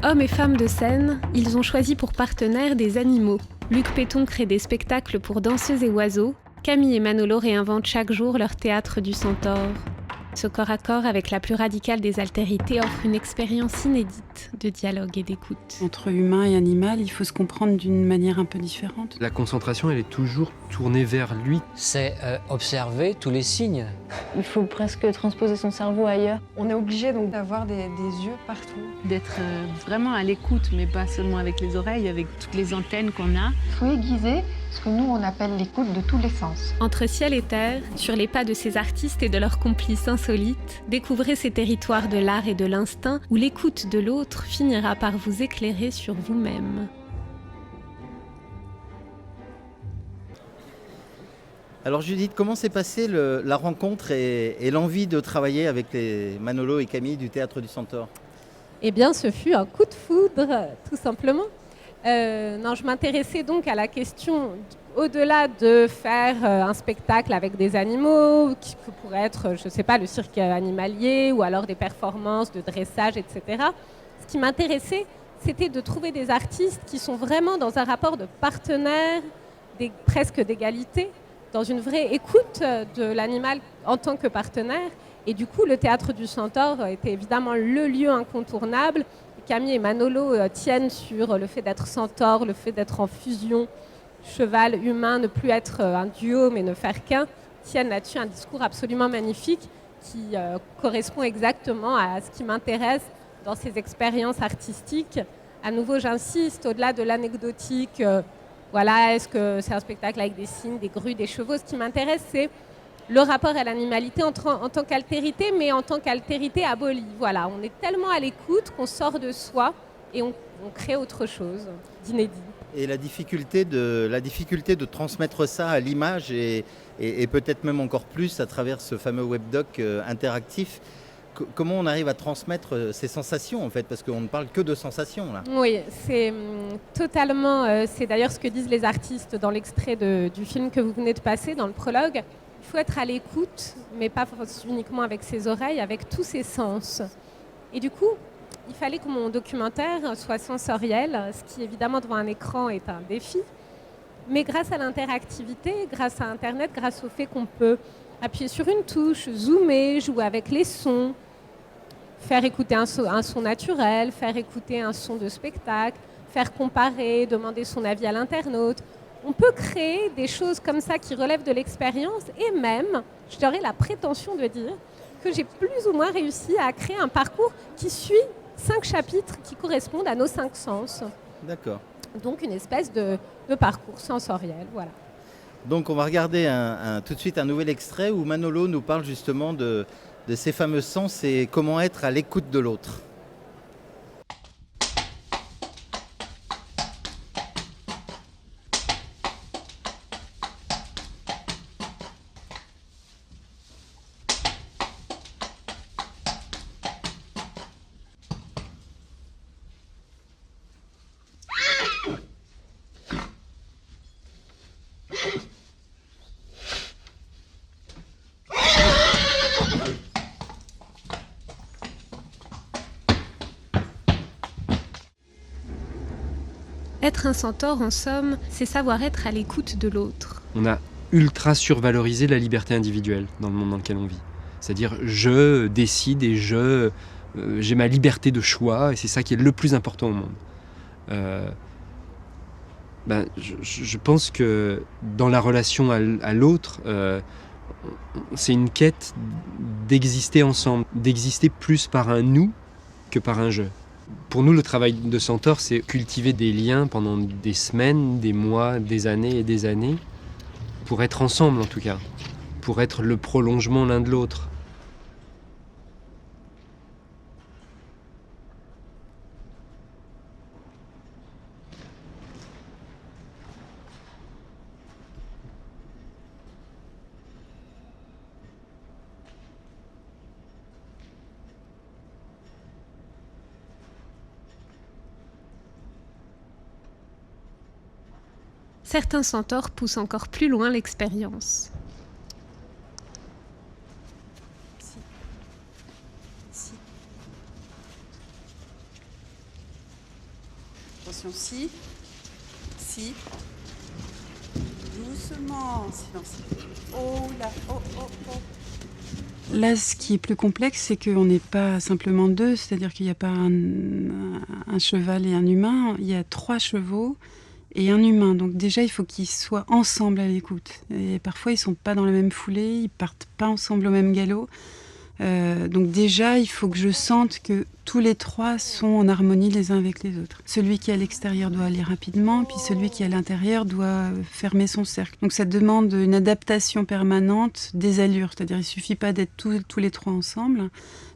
Hommes et femmes de scène, ils ont choisi pour partenaires des animaux. Luc Péton crée des spectacles pour danseuses et oiseaux. Camille et Manolo réinventent chaque jour leur théâtre du centaure. Ce corps à corps avec la plus radicale des altérités offre une expérience inédite de dialogue et d'écoute. Entre humain et animal, il faut se comprendre d'une manière un peu différente. La concentration, elle est toujours tournée vers lui. C'est observer tous les signes. Il faut presque transposer son cerveau ailleurs. On est obligé donc d'avoir des yeux partout. D'être vraiment à l'écoute, mais pas seulement avec les oreilles, avec toutes les antennes qu'on a. Il faut aiguiser ce que nous on appelle l'écoute de tous les sens. Entre ciel et terre, sur les pas de ces artistes et de leurs complices insolites, découvrez ces territoires de l'art et de l'instinct où l'écoute de l'autre finira par vous éclairer sur vous-même. Alors Judith, comment s'est passée la rencontre et l'envie de travailler avec les Manolo et Camille du Théâtre du Centaure ? Eh bien, ce fut un coup de foudre, tout simplement. Je m'intéressais donc à la question, au-delà de faire un spectacle avec des animaux, qui pourrait être, je ne sais pas, le cirque animalier, ou alors des performances de dressage, etc. Ce qui m'intéressait, c'était de trouver des artistes qui sont vraiment dans un rapport de partenaire, presque d'égalité, dans une vraie écoute de l'animal en tant que partenaire. Et du coup, le Théâtre du Centaure était évidemment le lieu incontournable. Camille et Manolo tiennent sur le fait d'être centaure, le fait d'être en fusion, cheval, humain, ne plus être un duo mais ne faire qu'un, tiennent là-dessus un discours absolument magnifique qui correspond exactement à ce qui m'intéresse dans ces expériences artistiques. À nouveau, j'insiste, au-delà de l'anecdotique, est-ce que c'est un spectacle avec des cygnes, des grues, des chevaux? Ce qui m'intéresse, c'est le rapport à l'animalité en tant qu'altérité, mais en tant qu'altérité abolie. Voilà, on est tellement à l'écoute qu'on sort de soi et on crée autre chose d'inédit. Et la difficulté de transmettre ça à l'image et peut-être même encore plus à travers ce fameux webdoc interactif. Comment on arrive à transmettre ces sensations en fait? Parce qu'on ne parle que de sensations là. Oui, c'est totalement, c'est d'ailleurs ce que disent les artistes dans l'extrait du film que vous venez de passer, dans le prologue. Il faut être à l'écoute, mais pas uniquement avec ses oreilles, avec tous ses sens. Et du coup, il fallait que mon documentaire soit sensoriel, ce qui évidemment devant un écran est un défi. Mais grâce à l'interactivité, grâce à Internet, grâce au fait qu'on peut appuyer sur une touche, zoomer, jouer avec les sons, faire écouter un son naturel, faire écouter un son de spectacle, faire comparer, demander son avis à l'internaute. On peut créer des choses comme ça qui relèvent de l'expérience et même, j'aurais la prétention de dire que j'ai plus ou moins réussi à créer un parcours qui suit 5 chapitres qui correspondent à nos 5 sens. D'accord. Donc une espèce de parcours sensoriel, voilà. Donc on va regarder tout de suite un nouvel extrait où Manolo nous parle justement de ces fameux sens et comment être à l'écoute de l'autre. Être un centaure, en somme, c'est savoir être à l'écoute de l'autre. On a ultra survalorisé la liberté individuelle dans le monde dans lequel on vit. C'est-à-dire, je décide et j'ai ma liberté de choix, et c'est ça qui est le plus important au monde. Je pense que dans la relation à l'autre, c'est une quête d'exister ensemble, d'exister plus par un nous que par un je. Pour nous, le travail de centaure, c'est cultiver des liens pendant des semaines, des mois, des années, pour être ensemble en tout cas, pour être le prolongement l'un de l'autre. Certains centaures poussent encore plus loin l'expérience. Attention, si. Doucement, silence. Oh là, oh. Là, ce qui est plus complexe, c'est qu'on n'est pas simplement deux, c'est-à-dire qu'il n'y a pas un cheval et un humain, il y a 3 chevaux et un humain. Donc déjà, il faut qu'ils soient ensemble à l'écoute. Et parfois, ils ne sont pas dans la même foulée, ils ne partent pas ensemble au même galop. Donc déjà, il faut que je sente que tous les 3 sont en harmonie les uns avec les autres. Celui qui est à l'extérieur doit aller rapidement, puis celui qui est à l'intérieur doit fermer son cercle. Donc ça demande une adaptation permanente des allures, c'est-à-dire il ne suffit pas d'être tous les 3 ensemble,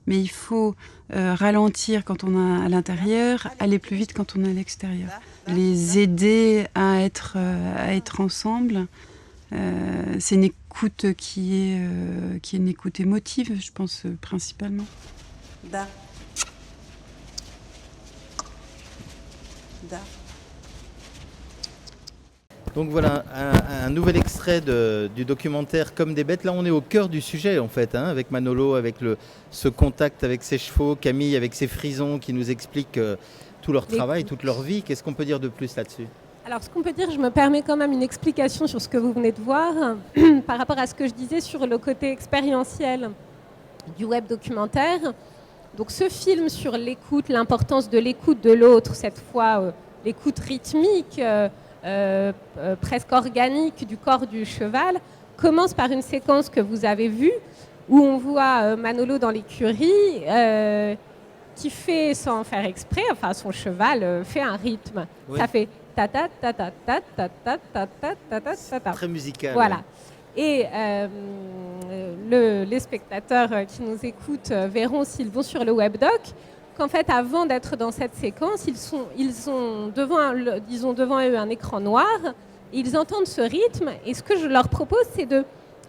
mais il faut ralentir quand on est à l'intérieur, aller plus vite quand on est à l'extérieur. Les aider à être ensemble. C'est une écoute qui est une écoute émotive, je pense, principalement. Da. Donc voilà, un nouvel extrait du documentaire Comme des bêtes. Là, on est au cœur du sujet, en fait, hein, avec Manolo, avec ce contact avec ses chevaux, Camille avec ses frisons qui nous expliquent tout leur travail, toute leur vie. Qu'est-ce qu'on peut dire de plus là-dessus ? Alors, ce qu'on peut dire, je me permets quand même une explication sur ce que vous venez de voir par rapport à ce que je disais sur le côté expérientiel du web documentaire. Donc, ce film sur l'écoute, l'importance de l'écoute de l'autre, cette fois l'écoute rythmique, presque organique du corps du cheval, commence par une séquence que vous avez vue où on voit Manolo dans l'écurie qui fait, sans faire exprès, enfin son cheval fait un rythme. Oui. Ça fait ta ta ta ta ta ta ta ta ta ta ta ta. Très musical. Voilà. Et les spectateurs qui nous écoutent verront s'ils vont sur le webdoc qu'en fait, avant d'être dans cette séquence, ils ont devant eux un écran noir et ils entendent ce rythme. Et ce que je leur propose, c'est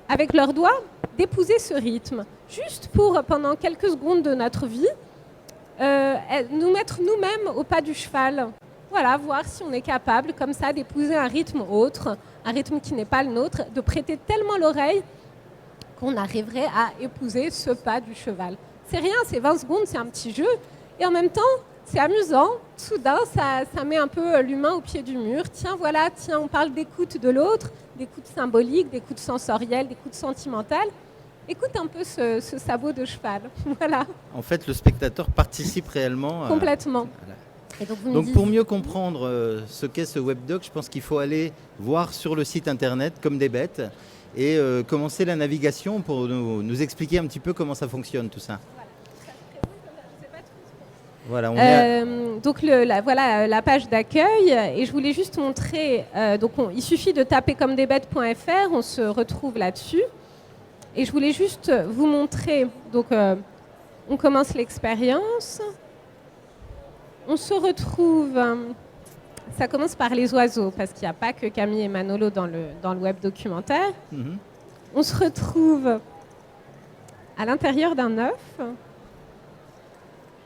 avec leurs doigts, d'épouser ce rythme, juste pour, pendant quelques secondes de notre vie, nous mettre nous-mêmes au pas du cheval. Voilà, voir si on est capable, comme ça, d'épouser un rythme autre, un rythme qui n'est pas le nôtre, de prêter tellement l'oreille qu'on arriverait à épouser ce pas du cheval. C'est rien, c'est 20 secondes, c'est un petit jeu. Et en même temps, c'est amusant. Soudain, ça met un peu l'humain au pied du mur. Tiens, on parle d'écoute de l'autre, d'écoute symbolique, d'écoute sensorielle, d'écoute sentimentale. Écoute un peu ce sabot de cheval. Voilà. En fait, le spectateur participe réellement. Complètement. Voilà. Et donc pour mieux comprendre ce qu'est ce webdoc, je pense qu'il faut aller voir sur le site internet Comme des bêtes et commencer la navigation pour nous expliquer un petit peu comment ça fonctionne tout ça. Voilà, donc la page d'accueil, et je voulais juste montrer, il suffit de taper commedesbêtes.fr, on se retrouve là-dessus, et je voulais juste vous montrer, donc on commence l'expérience, on se retrouve, ça commence par les oiseaux, parce qu'il n'y a pas que Camille et Manolo dans le web documentaire, on se retrouve à l'intérieur d'un œuf.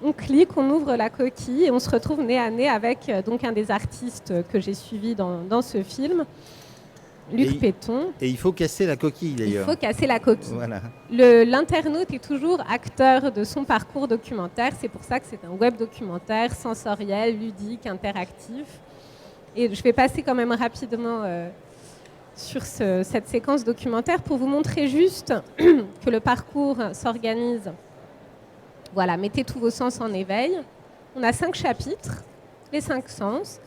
On clique, on ouvre la coquille et on se retrouve nez à nez avec un des artistes que j'ai suivi dans ce film, Luc Péton. Et il faut casser la coquille d'ailleurs. Il faut casser la coquille. Voilà. L'internaute est toujours acteur de son parcours documentaire. C'est pour ça que c'est un web documentaire sensoriel, ludique, interactif. Et je vais passer quand même rapidement sur cette séquence documentaire pour vous montrer juste que le parcours s'organise. Voilà, mettez tous vos sens en éveil. On a 5 chapitres, les 5 sens.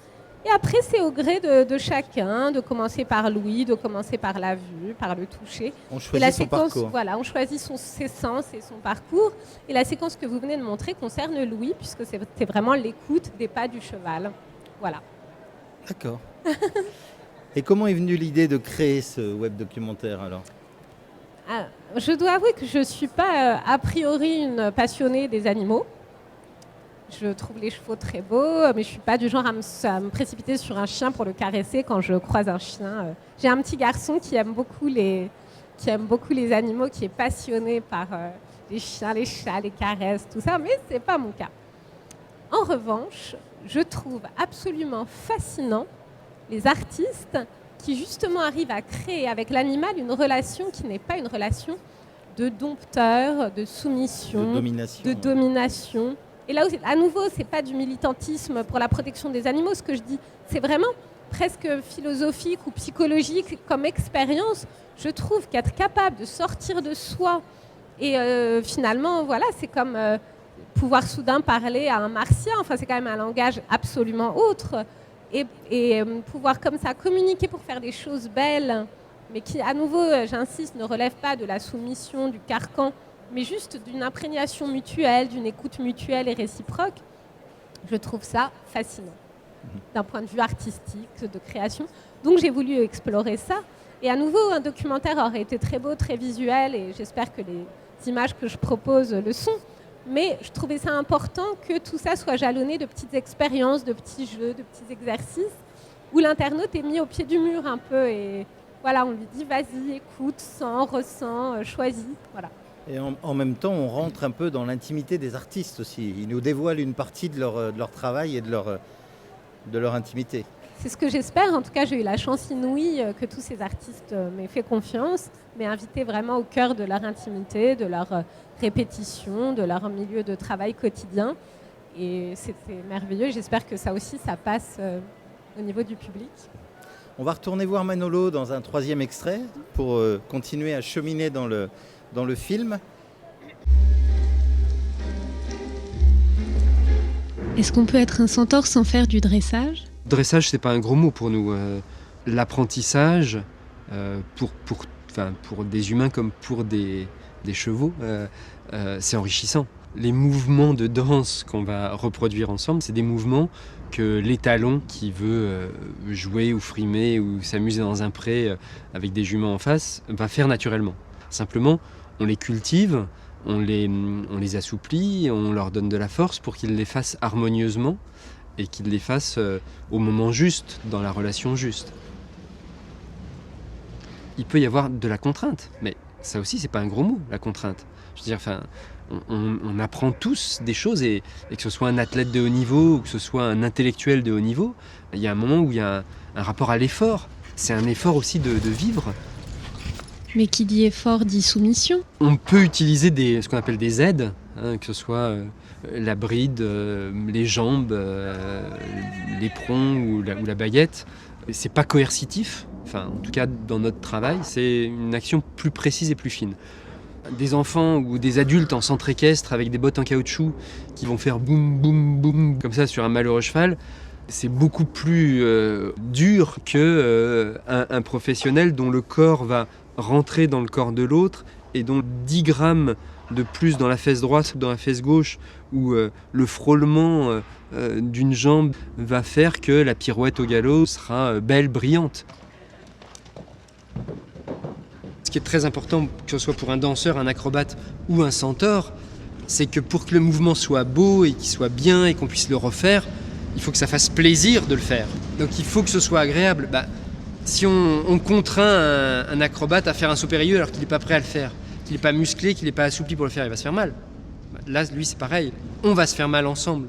Et après, c'est au gré de chacun, de commencer par l'ouïe, de commencer par la vue, par le toucher. On choisit son parcours. Voilà, on choisit ses sens et son parcours. Et la séquence que vous venez de montrer concerne l'ouïe, puisque c'est vraiment l'écoute des pas du cheval. Voilà. D'accord. Et comment est venue l'idée de créer ce web documentaire alors ? Je dois avouer que je ne suis pas a priori une passionnée des animaux. Je trouve les chevaux très beaux, mais je ne suis pas du genre à me précipiter sur un chien pour le caresser quand je croise un chien. J'ai un petit garçon qui aime beaucoup les animaux, qui est passionné par les chiens, les chats, les caresses, tout ça, mais ce n'est pas mon cas. En revanche, je trouve absolument fascinant les artistes qui justement arrive à créer avec l'animal une relation qui n'est pas une relation de dompteur, de soumission, de domination, Et là, à nouveau, c'est pas du militantisme pour la protection des animaux, ce que je dis. C'est vraiment presque philosophique ou psychologique comme expérience. Je trouve qu'être capable de sortir de soi et finalement, voilà, c'est comme pouvoir soudain parler à un martien. Enfin, c'est quand même un langage absolument autre. Et pouvoir comme ça communiquer pour faire des choses belles, mais qui, à nouveau, j'insiste, ne relèvent pas de la soumission, du carcan, mais juste d'une imprégnation mutuelle, d'une écoute mutuelle et réciproque. Je trouve ça fascinant, d'un point de vue artistique, de création. Donc j'ai voulu explorer ça. Et à nouveau, un documentaire aurait été très beau, très visuel, et j'espère que les images que je propose le sont. Mais je trouvais ça important que tout ça soit jalonné de petites expériences, de petits jeux, de petits exercices, où l'internaute est mis au pied du mur un peu. Et voilà, on lui dit, vas-y, écoute, sens, ressens, choisis. Voilà. Et en même temps, on rentre un peu dans l'intimité des artistes aussi. Ils nous dévoilent une partie de leur travail et de leur intimité. C'est ce que j'espère. En tout cas, j'ai eu la chance inouïe que tous ces artistes m'aient fait confiance, m'aient invité vraiment au cœur de leur intimité, de leur répétition, de leur milieu de travail quotidien. Et c'était merveilleux. J'espère que ça aussi, ça passe au niveau du public. On va retourner voir Manolo dans un 3e extrait pour continuer à cheminer dans le film. Est-ce qu'on peut être un centaure sans faire du dressage ? Dressage, c'est pas un gros mot pour nous. L'apprentissage, pour des humains comme pour des chevaux, c'est enrichissant. Les mouvements de danse qu'on va reproduire ensemble, c'est des mouvements que l'étalon qui veut jouer ou frimer ou s'amuser dans un pré avec des juments en face va faire naturellement. Simplement, on les cultive, on les assouplit, on leur donne de la force pour qu'ils les fassent harmonieusement et qu'ils les fassent au moment juste, dans la relation juste. Il peut y avoir de la contrainte, mais ça aussi, c'est pas un gros mot, la contrainte. Je veux dire, on apprend tous des choses, et que ce soit un athlète de haut niveau ou que ce soit un intellectuel de haut niveau, il y a un moment où il y a un rapport à l'effort. C'est un effort aussi de vivre. Mais qui dit effort dit soumission. On peut utiliser ce qu'on appelle des aides, que ce soit la bride, les jambes, l'éperon ou la baguette. C'est pas coercitif. Enfin, en tout cas, dans notre travail, c'est une action plus précise et plus fine. Des enfants ou des adultes en centre équestre avec des bottes en caoutchouc qui vont faire boum, boum, boum, comme ça sur un malheureux cheval, c'est beaucoup plus dur qu'un professionnel dont le corps va rentrer dans le corps de l'autre et dont 10 grammes de plus dans la fesse droite ou dans la fesse gauche, où le frôlement d'une jambe va faire que la pirouette au galop sera belle, brillante. Ce qui est très important, que ce soit pour un danseur, un acrobate ou un centaure, c'est que pour que le mouvement soit beau et qu'il soit bien et qu'on puisse le refaire, il faut que ça fasse plaisir de le faire. Donc il faut que ce soit agréable. Si on contraint un acrobate à faire un saut périlleux alors qu'il n'est pas prêt à le faire, qu'il n'est pas musclé, qu'il n'est pas assoupli pour le faire, il va se faire mal. Là, lui, c'est pareil. On va se faire mal ensemble.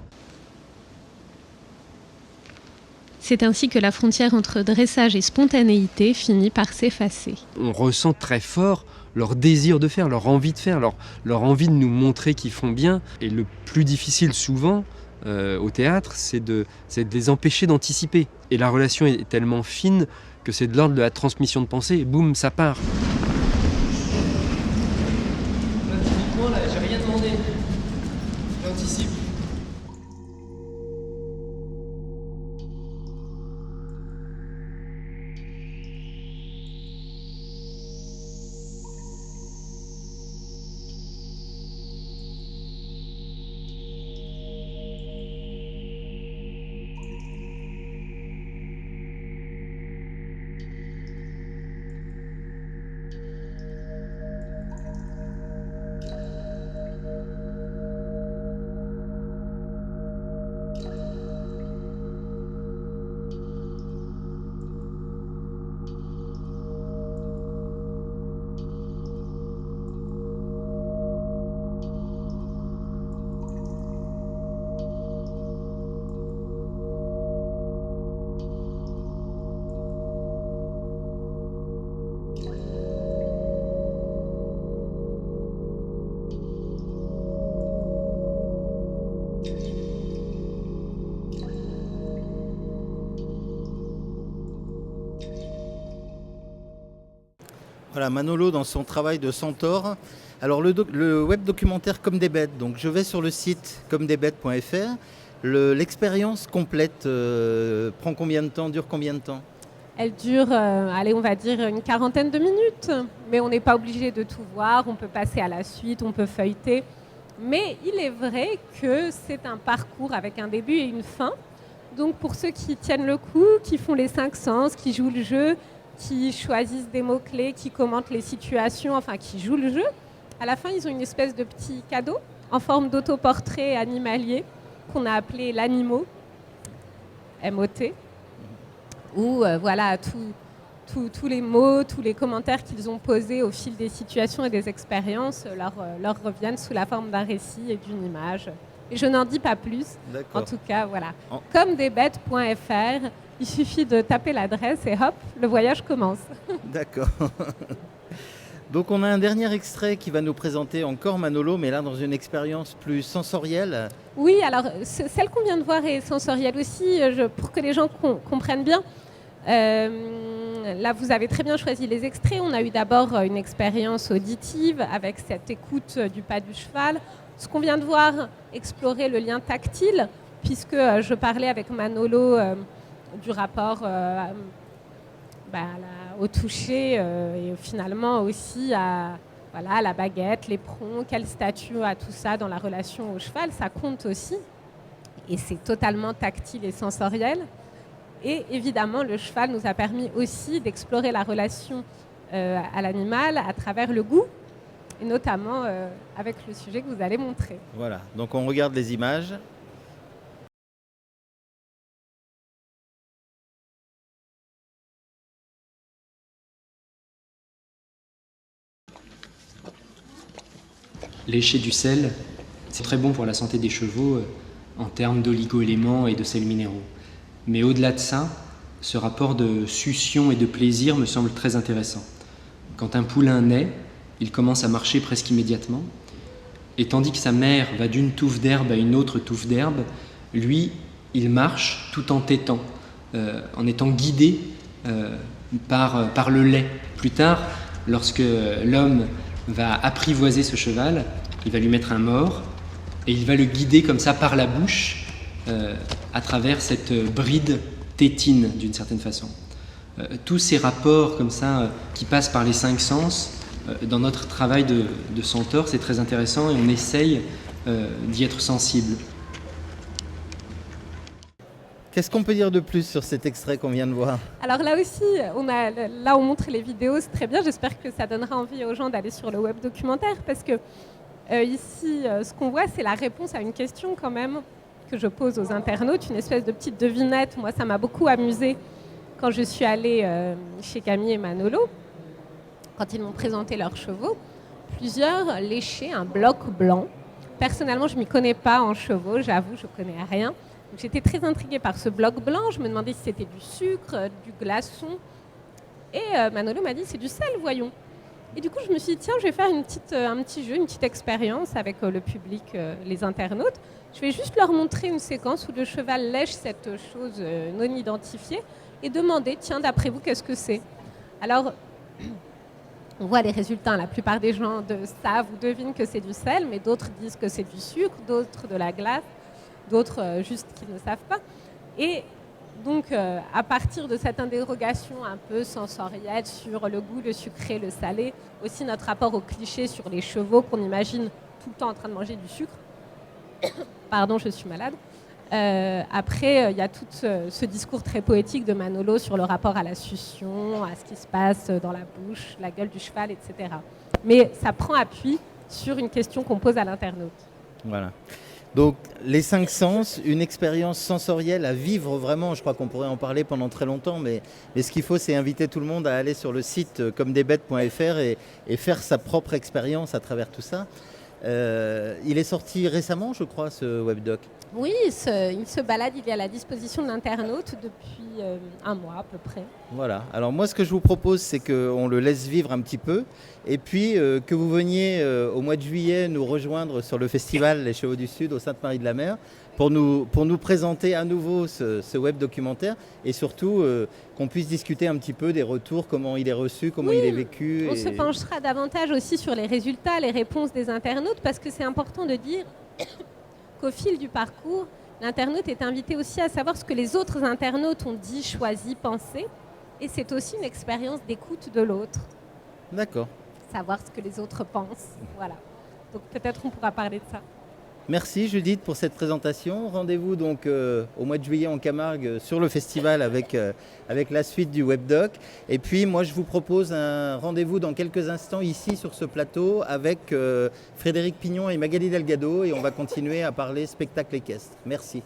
C'est ainsi que la frontière entre dressage et spontanéité finit par s'effacer. On ressent très fort leur désir de faire, leur envie de faire, leur envie de nous montrer qu'ils font bien. Et le plus difficile souvent au théâtre, c'est de les empêcher d'anticiper. Et la relation est tellement fine que c'est de l'ordre de la transmission de pensée, et boum, ça part. Dites-moi là, j'ai rien demandé. J'anticipe. Voilà, Manolo dans son travail de centaure. Alors le web documentaire Comme des bêtes, donc je vais sur le site commedesbêtes.fr. L'expérience complète prend combien de temps, dure combien de temps? Elle dure, allez, on va dire une quarantaine de minutes, mais on n'est pas obligé de tout voir, on peut passer à la suite, on peut feuilleter. Mais il est vrai que c'est un parcours avec un début et une fin. Donc pour ceux qui tiennent le coup, qui font les 5 sens, qui jouent le jeu, qui choisissent des mots-clés, qui commentent les situations, enfin qui jouent le jeu, à la fin ils ont une espèce de petit cadeau en forme d'autoportrait animalier qu'on a appelé l'animo, M-O-T, où voilà tous les mots, tous les commentaires qu'ils ont posés au fil des situations et des expériences leur reviennent sous la forme d'un récit et d'une image. Et je n'en dis pas plus. D'accord. En tout cas, voilà. Commedesbêtes.fr, il suffit de taper l'adresse et hop, le voyage commence. D'accord. Donc on a un dernier extrait qui va nous présenter encore Manolo, mais là dans une expérience plus sensorielle. Oui, alors celle qu'on vient de voir est sensorielle aussi, pour que les gens comprennent bien. Là, vous avez très bien choisi les extraits. On a eu d'abord une expérience auditive avec cette écoute du pas du cheval. Ce qu'on vient de voir, explorer le lien tactile, puisque je parlais avec Manolo du rapport au toucher et finalement aussi à la baguette, l'éperon, quel statut a tout ça dans la relation au cheval, ça compte aussi. Et c'est totalement tactile et sensoriel. Et évidemment, le cheval nous a permis aussi d'explorer la relation à l'animal à travers le goût, et notamment avec le sujet que vous allez montrer. Voilà, donc on regarde les images. Lécher du sel, c'est très bon pour la santé des chevaux en termes d'oligo-éléments et de sels minéraux. Mais au-delà de ça, ce rapport de succion et de plaisir me semble très intéressant. Quand un poulain naît, il commence à marcher presque immédiatement, et tandis que sa mère va d'une touffe d'herbe à une autre touffe d'herbe, lui, il marche tout en tétant, en étant guidé par le lait. Plus tard, lorsque l'homme va apprivoiser ce cheval, il va lui mettre un mors, et il va le guider comme ça par la bouche, à travers cette bride tétine d'une certaine façon. Tous ces rapports comme ça qui passent par les 5 sens, dans notre travail de centaure, c'est très intéressant et on essaye d'y être sensible. Qu'est-ce qu'on peut dire de plus sur cet extrait qu'on vient de voir? Alors là aussi, on montre les vidéos, c'est très bien. J'espère que ça donnera envie aux gens d'aller sur le web documentaire parce que ici, ce qu'on voit, c'est la réponse à une question quand même que je pose aux internautes, une espèce de petite devinette. Moi, ça m'a beaucoup amusée quand je suis allée chez Camille et Manolo, quand ils m'ont présenté leurs chevaux. Plusieurs léchaient un bloc blanc. Personnellement, je ne m'y connais pas en chevaux, j'avoue, je ne connais rien. Donc, j'étais très intriguée par ce bloc blanc. Je me demandais si c'était du sucre, du glaçon. Et Manolo m'a dit, c'est du sel, voyons. Et du coup, je me suis dit, tiens, je vais faire un petit jeu, une petite expérience avec le public, les internautes. Je vais juste leur montrer une séquence où le cheval lèche cette chose non identifiée et demander, tiens, d'après vous, qu'est-ce que c'est? Alors, on voit les résultats. La plupart des gens savent ou devinent que c'est du sel, mais d'autres disent que c'est du sucre, d'autres de la glace, d'autres juste qui ne savent pas. Et donc, à partir de cette interrogation un peu sensorielle sur le goût, le sucré, le salé, aussi notre rapport au cliché sur les chevaux qu'on imagine tout le temps en train de manger du sucre. Pardon, je suis malade. Après, il y a tout ce discours très poétique de Manolo sur le rapport à la succion, à ce qui se passe dans la bouche, la gueule du cheval, etc. Mais ça prend appui sur une question qu'on pose à l'internaute. Voilà. Donc, les 5 sens, une expérience sensorielle à vivre vraiment. Je crois qu'on pourrait en parler pendant très longtemps, mais ce qu'il faut, c'est inviter tout le monde à aller sur le site commedesbêtes.fr et faire sa propre expérience à travers tout ça. Il est sorti récemment, je crois, ce webdoc. Oui, il se balade, il est à la disposition de l'internaute depuis un mois à peu près. Voilà. Alors moi, ce que je vous propose, c'est qu'on le laisse vivre un petit peu, et puis que vous veniez au mois de juillet nous rejoindre sur le festival Les Chevaux du Sud au Sainte-Marie-de-la-Mer pour nous présenter à nouveau ce web documentaire, et surtout qu'on puisse discuter un petit peu des retours, comment il est reçu, comment il est vécu. On se penchera davantage aussi sur les résultats, les réponses des internautes, parce que c'est important de dire qu'au fil du parcours, l'internaute est invité aussi à savoir ce que les autres internautes ont dit, choisi, pensé. Et c'est aussi une expérience d'écoute de l'autre. D'accord. Savoir ce que les autres pensent. Voilà. Donc peut-être on pourra parler de ça. Merci Judith pour cette présentation. Rendez-vous donc au mois de juillet en Camargue sur le festival avec la suite du webdoc. Et puis moi je vous propose un rendez-vous dans quelques instants ici sur ce plateau avec Frédéric Pignon et Magali Delgado, et on va continuer à parler spectacle équestre. Merci.